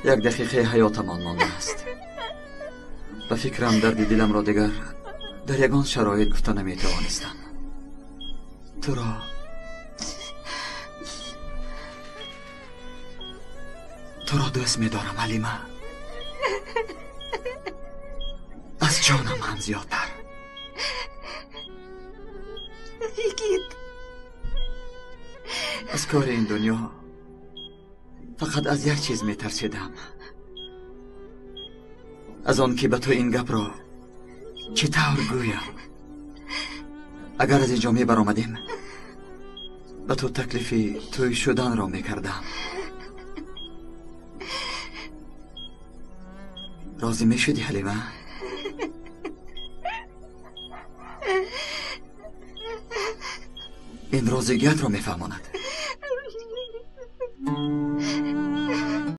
یک دقیقه حیاتمان مانده است. به فکرم درد دلم را دیگر در یگان شرایط گفته نمیتوانستم. تو را دوست می‌دارم حلیمه، از جانم هم زیادتر. یگید از کار این دنیا فقط از یک چیز میترسیدم، از آن که به تو این گپ را چطور گویم. اگر از اینجا می برآمدیم به تو تکلیف توی شدن را میکردم. راضی می شدی حلیمه؟ این رازیگیت را میفهماند.